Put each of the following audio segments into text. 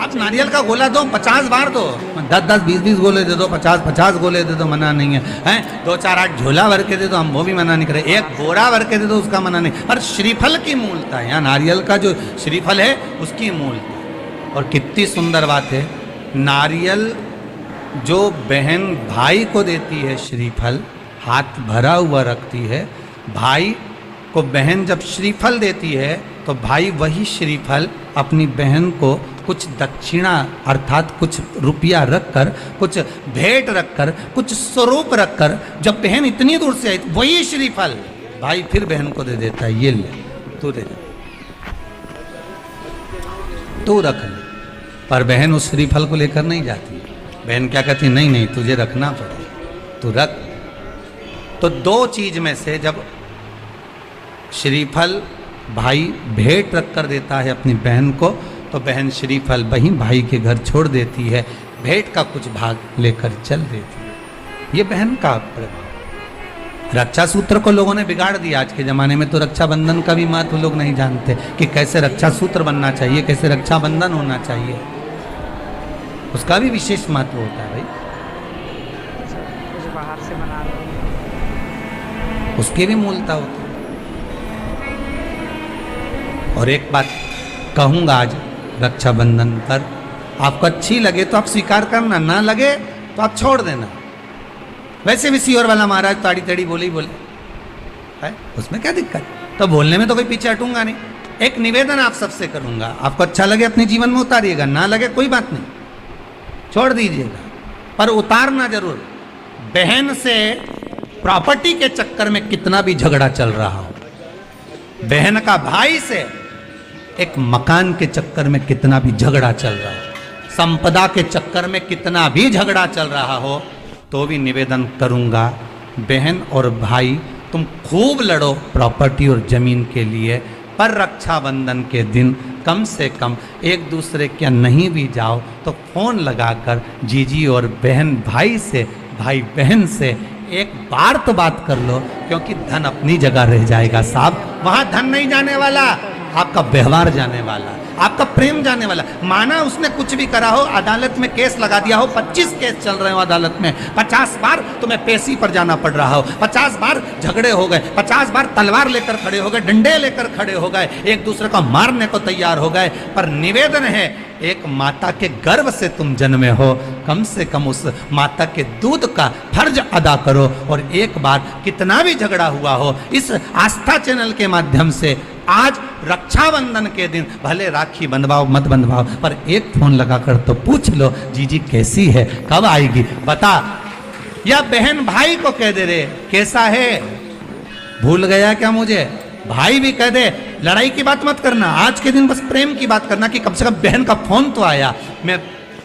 आप नारियल का गोला दो 50 बार दो, 10-10, 20-20 गोले दे दो, 50-50 गोले दे दो, मना नहीं है, हैं 2-4-8 झोला भर के दे दो, हम वो भी मना नहीं कर रहे, एक बोरा भर के दे दो उसका मना नहीं, पर श्रीफल की मूलता है, यहाँ नारियल का जो श्रीफल है उसकी मूलता। और कितनी सुंदर बात है, नारियल जो बहन भाई को देती है श्रीफल, हाथ भरा हुआ रखती है, भाई को बहन जब श्रीफल देती है तो भाई वही श्रीफल अपनी बहन को कुछ दक्षिणा अर्थात कुछ रुपया रखकर, कुछ भेंट रखकर, कुछ स्वरूप रखकर, जब बहन इतनी दूर से आई वही श्रीफल भाई फिर बहन को दे देता है, ये ले तू दे दे, तू रख ले। पर बहन उस श्रीफल को लेकर नहीं जाती, बहन क्या कहती, नहीं नहीं तुझे रखना पड़ेगा, तू रख। तो दो चीज में से जब श्रीफल भाई भेंट रख कर देता है अपनी बहन को, तो बहन श्रीफल वहीं भाई के घर छोड़ देती है, भेंट का कुछ भाग लेकर चल देती है। ये बहन का प्रभाव। रक्षा सूत्र को लोगों ने बिगाड़ दिया आज के ज़माने में, तो रक्षाबंधन का भी महत्व लोग नहीं जानते कि कैसे रक्षा सूत्र बनना चाहिए, कैसे रक्षाबंधन होना चाहिए, उसका भी विशेष महत्व होता है भाई। बाहर से बना रहे, उसकी भी मूलता होती है। और एक बात कहूँगा आज रक्षाबंधन पर, आपको अच्छी लगे तो आप स्वीकार करना, ना लगे तो आप छोड़ देना। वैसे भी सीहोर वाला महाराज ताड़ी तड़ी बोले ही बोले है, उसमें क्या दिक्कत, तो बोलने में तो कोई पीछे हटूंगा नहीं। एक निवेदन आप सबसे करूंगा, आपको अच्छा लगे अपने जीवन में उतारिएगा, ना लगे कोई बात नहीं, छोड़ दीजिएगा, पर उतारना जरूर। बहन से प्रॉपर्टी के चक्कर में कितना भी झगड़ा चल रहा हो, बहन का भाई से एक मकान के चक्कर में कितना भी झगड़ा चल रहा हो, संपदा के चक्कर में कितना भी झगड़ा चल रहा हो, तो भी निवेदन करूंगा, बहन और भाई तुम खूब लड़ो प्रॉपर्टी और जमीन के लिए, पर रक्षाबंधन के दिन कम से कम एक दूसरे के नहीं भी जाओ तो फोन लगाकर जीजी और बहन भाई से, भाई बहन से एक बार तो बात कर लो, क्योंकि धन अपनी जगह रह जाएगा साहब, वहां धन नहीं जाने वाला, आपका व्यवहार जाने वाला, आपका प्रेम जाने वाला। माना उसने कुछ भी करा हो, अदालत में केस लगा दिया हो, 25 केस चल रहे हो अदालत में, 50 बार तुम्हें पेशी पर जाना पड़ रहा हो, 50 बार झगड़े हो गए, 50 बार तलवार लेकर खड़े हो गए, डंडे लेकर खड़े हो गए, एक दूसरे को मारने को तैयार हो गए, पर निवेदन है एक माता के गर्भ से तुम जन्मे हो, कम से कम उस माता के दूध का फर्ज अदा करो। और एक बार कितना भी झगड़ा हुआ हो, इस आस्था चैनल के माध्यम से आज रक्षाबंधन के दिन भले राखी बंधवाओ मत बंधवाओ, पर एक फोन लगाकर तो पूछ लो, जीजी कैसी है, कब आएगी बता। या बहन भाई को कह दे रे कैसा है, भूल गया क्या मुझे, भाई भी कह दे, लड़ाई की बात मत करना, आज के दिन बस प्रेम की बात करना कि कम से कम बहन का फोन तो आया।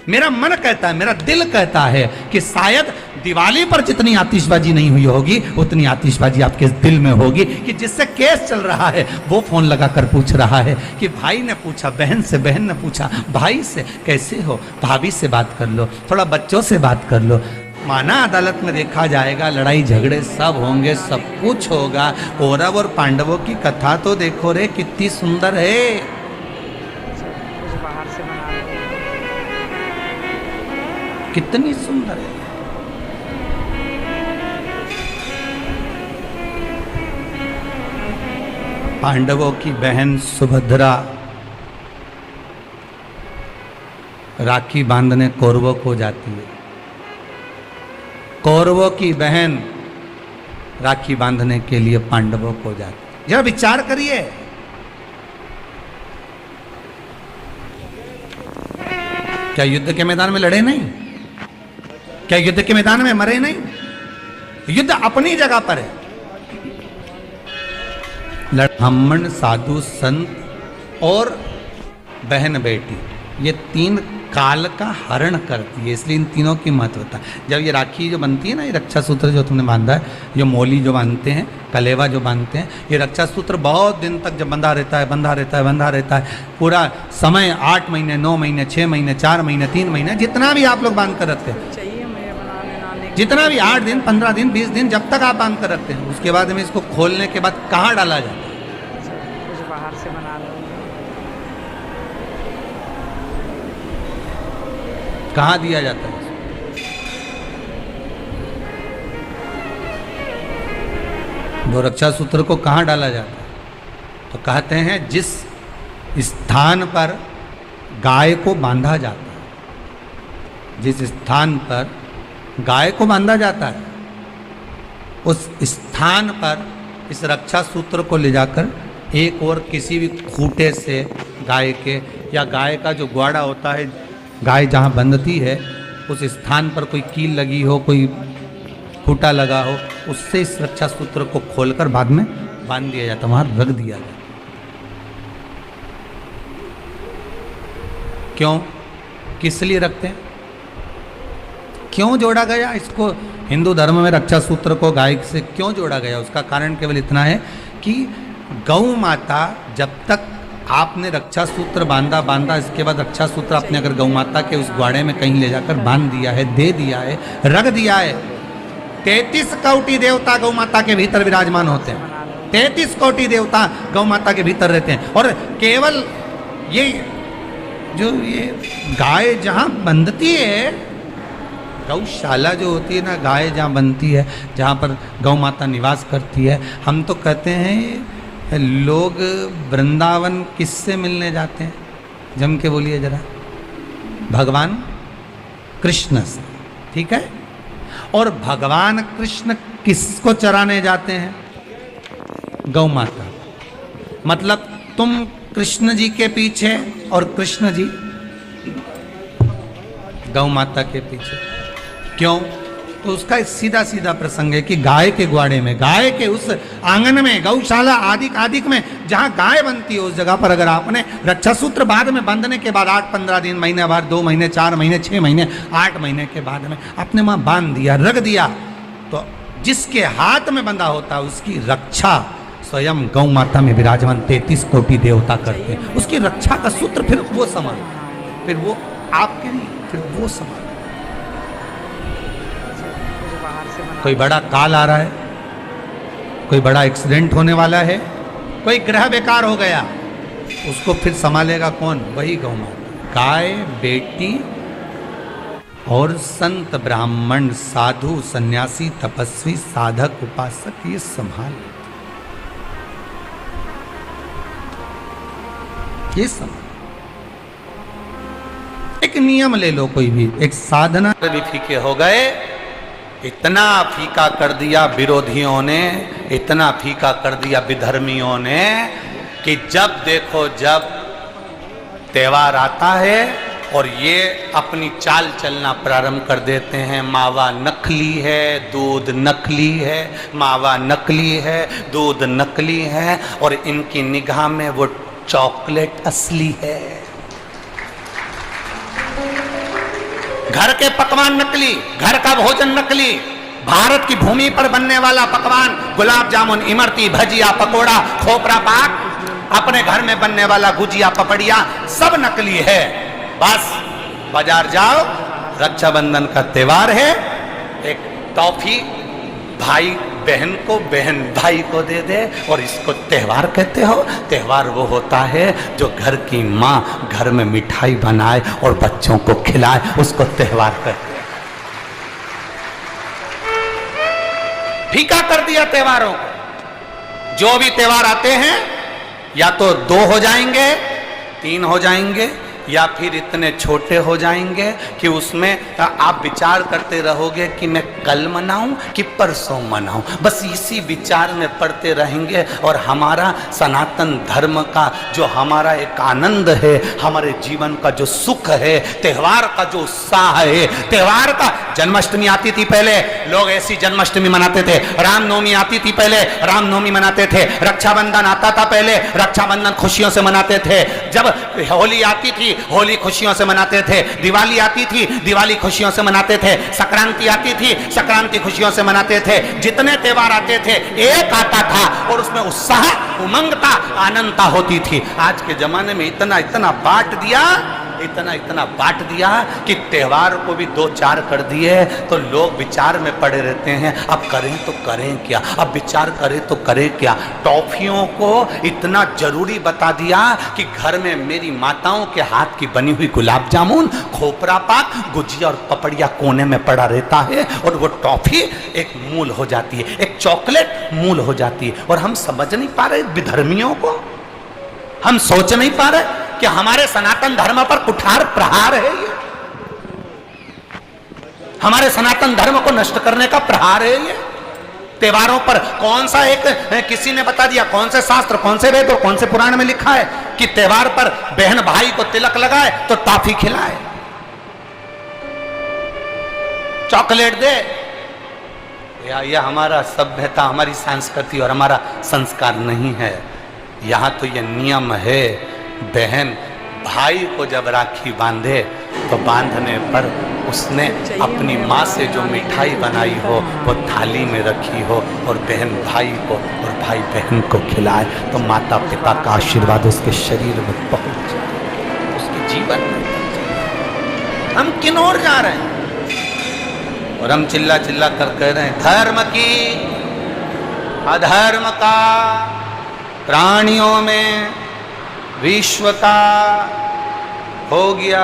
मेरा मन कहता है, मेरा दिल कहता है कि शायद दिवाली पर जितनी आतिशबाजी नहीं हुई होगी उतनी आतिशबाजी आपके दिल में होगी, कि जिससे केस चल रहा है वो फोन लगाकर पूछ रहा है कि भाई ने पूछा बहन से, बहन ने पूछा भाई से, कैसे हो, भाभी से बात कर लो, थोड़ा बच्चों से बात कर लो। माना अदालत में देखा जाएगा, लड़ाई झगड़े सब होंगे, सब कुछ होगा, कौरव और पांडवों की कथा तो देखो रे कितनी सुंदर है, बाहर से बना रहे, कितनी सुंदर है। पांडवों की बहन सुभद्रा राखी बांधने कौरवों को जाती है, कौरवों की बहन राखी बांधने के लिए पांडवों को जाती है। जरा विचार करिए, क्या युद्ध के मैदान में लड़े नहीं, क्या युद्ध के मैदान में मरे नहीं, युद्ध अपनी जगह पर है। ब्राह्मण साधु संत और बहन बेटी, ये तीन काल का हरण करती है, इसलिए इन तीनों की महत्वता। जब ये राखी जो बनती है ना, ये रक्षा सूत्र जो तुमने बांधा है, जो मोली जो बांधते हैं, कलेवा जो बांधते हैं, ये रक्षा सूत्र बहुत दिन तक जब बंधा रहता है, बंधा रहता है, बंधा रहता है, पूरा समय 8 महीने, 9 महीने, 6 महीने, 4 महीने, 3 महीने, जितना भी आप लोग बांध कर रखते हैं, जितना भी 8 दिन, 15 दिन, 20 दिन, जब तक आप बांध कर रखते हैं, उसके बाद में इसको खोलने के बाद कहाँ डाला जाता है, बाहर से बना रहे, कहाँ दिया जाता है? वो रक्षा सूत्र को कहाँ डाला जाता है? तो कहते हैं जिस स्थान पर गाय को बांधा जाता है, जिस स्थान पर गाय को बांधा जाता है, उस स्थान पर इस रक्षा सूत्र को ले जाकर एक और किसी भी खूंटे से गाय के, या गाय का जो ग्वाड़ा होता है, गाय जहाँ बंधती है उस स्थान पर कोई कील लगी हो, कोई खूंटा लगा हो, उससे इस रक्षा सूत्र को खोलकर बाद में बांध दिया जाता, वहां रख दिया जाता। क्यों, किस लिए रखते हैं, क्यों जोड़ा गया इसको? हिंदू धर्म में रक्षा सूत्र को गाय से क्यों जोड़ा गया? उसका कारण केवल इतना है कि गौ माता, जब तक आपने रक्षा सूत्र बांधा, इसके बाद रक्षा सूत्र आपने अगर गौ माता के उस ग्वाड़े में कहीं ले जाकर बांध दिया है, दे दिया है, रख दिया है, 33 कोटि देवता गौ माता के भीतर विराजमान होते हैं। 33 कोटि देवता गौ माता के भीतर रहते हैं। और केवल ये जो ये गाय जहाँ बंधती है, गौशाला जो होती है ना, गाय जहाँ बनती है, जहाँ पर गौ माता निवास करती है, हम तो कहते हैं लोग वृंदावन किससे मिलने जाते हैं? जम के बोलिए जरा, भगवान कृष्ण से, ठीक है? और भगवान कृष्ण किसको चराने जाते हैं? गौ माता। मतलब तुम कृष्ण जी के पीछे और कृष्ण जी गौ माता के पीछे। क्यों? तो उसका सीधा सीधा प्रसंग है कि गाय के ग्वाड़े में, गाय के उस आंगन में, गौशाला आदि में जहाँ गाय बनती है, उस जगह पर अगर आपने रक्षा सूत्र बाद में बंधने के बाद 8-15 दिन, महीने भर, 2 महीने, 4 महीने, 6 महीने, 8 महीने के बाद में आपने वहाँ बांध दिया, रख दिया, तो जिसके हाथ में बंधा होता है उसकी रक्षा स्वयं गौ माता में विराजमान 33 कोटि देवता करते हैं। उसकी रक्षा का सूत्र फिर वो समान, फिर वो आपके नहीं, फिर वो समान। कोई बड़ा काल आ रहा है, कोई बड़ा एक्सीडेंट होने वाला है, कोई ग्रह बेकार हो गया, उसको फिर संभालेगा कौन? वही गौ माता। गाय, बेटी और संत, ब्राह्मण, साधु, सन्यासी, तपस्वी, साधक, उपासक, ये संभाल, ये संभाल। एक नियम ले लो कोई भी, एक साधना भी फीके हो गए, इतना फीका कर दिया विरोधियों ने, इतना फीका कर दिया विधर्मियों ने कि जब देखो जब त्योहार आता है और ये अपनी चाल चलना प्रारंभ कर देते हैं। मावा नकली है, दूध नकली है, मावा नकली है, दूध नकली है, और इनकी निगाह में वो चॉकलेट असली है। घर के पकवान नकली, घर का भोजन नकली, भारत की भूमि पर बनने वाला पकवान, गुलाब जामुन, इमरती, भजिया, पकोड़ा, खोपरा पाक, अपने घर में बनने वाला गुजिया, पपड़िया, सब नकली है। बस बाजार जाओ, रक्षाबंधन का त्योहार है, एक टॉफी भाई बहन को, बहन भाई को दे दे, और इसको त्योहार कहते हो? त्योहार वो होता है जो घर की माँ घर में मिठाई बनाए और बच्चों को खिलाए, उसको त्योहार कहते हैं। फीका कर दिया त्योहारों को। जो भी त्योहार आते हैं या तो 2 हो जाएंगे, 3 हो जाएंगे, या फिर इतने छोटे हो जाएंगे कि उसमें आप विचार करते रहोगे कि मैं कल मनाऊं कि परसों मनाऊं। बस इसी विचार में पड़ते रहेंगे, और हमारा सनातन धर्म का जो हमारा एक आनंद है, हमारे जीवन का जो सुख है, त्योहार का जो उत्साह है, त्योहार का, जन्माष्टमी आती थी पहले, लोग ऐसी जन्माष्टमी मनाते थे। रामनवमी आती थी पहले, रामनवमी मनाते थे। रक्षाबंधन आता था पहले, रक्षाबंधन खुशियों से मनाते थे। जब होली आती थी, होली खुशियों से मनाते थे। दिवाली आती थी, दिवाली खुशियों से मनाते थे। संक्रांति आती थी, संक्रांति खुशियों से मनाते थे। जितने त्योहार आते थे, एक आता था और उसमें उत्साह, उमंगता, आनंदता होती थी। आज के जमाने में इतना इतना बांट दिया इतना इतना बांट दिया कि त्योहार को भी 2-4 कर दिए, तो लोग विचार में पड़े रहते हैं, अब करें तो करें क्या, अब विचार करें तो करें क्या। टॉफियों को इतना जरूरी बता दिया कि घर में मेरी माताओं के हाथ की बनी हुई गुलाब जामुन, खोपरा पाक, गुजिया और पपड़िया कोने में पड़ा रहता है, और वो टॉफी एक मूल हो जाती है, एक चॉकलेट मूल हो जाती है। और हम समझ नहीं पा रहे विधर्मियों को, हम सोच नहीं पा रहे कि हमारे सनातन धर्म पर कुठार प्रहार है ये, हमारे सनातन धर्म को नष्ट करने का प्रहार है ये। त्योहारों पर कौन सा एक, किसी ने बता दिया कौन से शास्त्र, कौन से वेद और कौन से पुराण में लिखा है कि त्योहार पर बहन भाई को तिलक लगाए तो टॉफी खिलाए, चॉकलेट दे। यह हमारा सभ्यता, हमारी संस्कृति और हमारा संस्कार नहीं है। यहाँ तो यह नियम है, बहन भाई को जब राखी बांधे तो बांधने पर उसने अपनी माँ से जो मिठाई बनाई हो वो थाली में रखी हो, और बहन भाई को और भाई बहन को खिलाए, तो माता पिता का आशीर्वाद उसके शरीर में पहुंच जाए, उसके जीवन में। हम किन ओर जा रहे हैं? और हम चिल्ला चिल्ला कर कह रहे हैं धर्म की अधर्म का, प्राणियों में विश्व का हो गया